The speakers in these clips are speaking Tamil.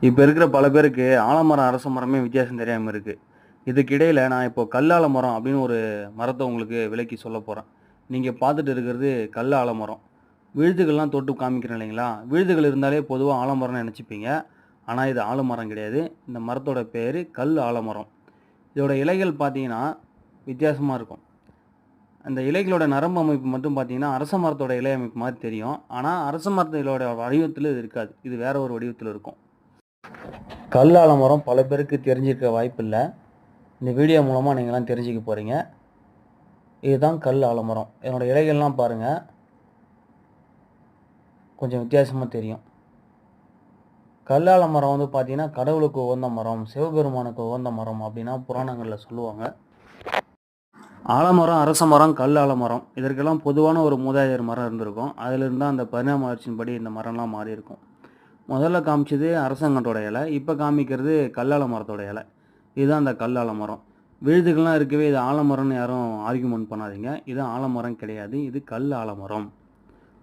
இப்போ இருக்கிற பல பேருக்கு ஆலமரம், அரச மரமே வித்தியாசம் தெரியாம இருக்கு. இதுக்கு இடையில நான் இப்போ கல்லால மரம் அப்படின்னு ஒரு மரத்த உங்களுக்கு விளக்கி சொல்லப் போறேன். நீங்க பார்த்துட்டு இருக்கிறது கல் ஆலமரம். விழுதுகள்லாம் தொட்டு காமிக்கிறேன் இல்லைங்களா? விழுதுகள் இருந்தாலே பொதுவா ஆலமரம்னு நெனச்சுப்பீங்க. ஆனா இது ஆலமரம் கிடையாது. இந்த மரத்தோட பேரு கல் ஆலமரம். இதோட இலைகள் பார்த்தீங்கன்னா, வித்தியாசமா இருக்கும். அந்த இலைகளோட நரம்பு அமைப்பு மட்டும் பார்த்தீங்கன்னா, அரச மரத்தோட இலை அமைப்பு மாரி தெரியும். ஆனா அரச மரத்தோட வடிவத்தில இது இருக்காது. இது வேற ஒரு வடிவத்தில இருக்கும். கல் ஆலமரம் பல பேருக்கு தெரிஞ்சிருக்க வாய்ப்பில்ல. இந்த வீடியோ மூலமா நீங்கலாம் தெரிஞ்சுக்க போறீங்க. இதுதான் கல் ஆலமரம். இதனோட இலைகள்லாம் பாருங்க. கொஞ்சம் வித்தியாசமா தெரியும். கல் ஆலமரம் வந்து பார்த்தீங்கன்னா, கடவுளுக்கு உகந்த மரம், சிவபெருமானுக்கு உகந்த மரம் அப்படின்னா புராணங்கள்ல சொல்லுவாங்க. ஆலமரம், அரச மரம், கல் ஆலமரம் இதற்கெல்லாம் பொதுவான ஒரு மூதாதையர் மரம் இருந்திருக்கும். அதிலிருந்து தான் அந்த பரிணாம வளர்ச்சியின்படி இந்த மரம்லாம் மாறியிருக்கும். முதல்ல காமிச்சது அரசங்கன்றோட இலை. இப்ப காமிக்கிறது கல்லால மரத்தோட இலை. இதுதான் அந்த கல் ஆலமரம். விழுதுகள்லாம் இருக்கவே இது ஆலமரம்னு யாரும் ஆர்கியூமென்ட் பண்ணாதீங்க. இது ஆலமரம் கிடையாது. இது கல் ஆலமரம்.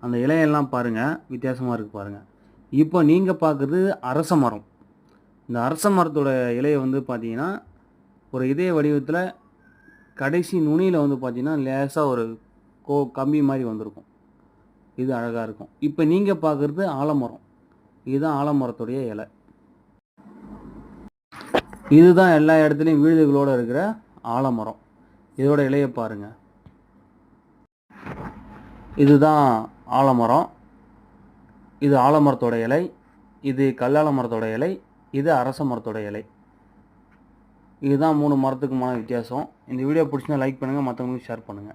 அந்த இலையெல்லாம் பாருங்க. வித்தியாசமா இருக்கு பாருங்க. இப்போ நீங்க பார்க்குறது அரச மரம். இந்த அரச மரத்தோட இலைய வந்து பார்த்தீங்கன்னா, ஒரு இதய வடிவத்தில கடைசி நுனியில வந்து பார்த்தீங்கன்னா, லேசா ஒரு கம்பி மாரி வந்திருக்கும். இது அழகா இருக்கும். இப்ப நீங்க பார்க்குறது ஆலமரம். இதுதான் ஆலமரத்துடைய இலை. இதுதான் எல்லா இடத்துலயும் விழுதுகளோட இருக்கிற ஆலமரம். இதோட இலைய பாருங்க. இதுதான் ஆலமரம். இது ஆலமரத்தோட இலை. இது கல்லால மரத்தோட இலை. இது அரச மரத்தோட இலை. இதுதான் 3 மரத்துக்குமான வித்தியாசம். இந்த வீடியோ பிடிச்சிருந்தா லைக் பண்ணுங்க. மத்தவங்களுக்கு ஷேர் பண்ணுங்க.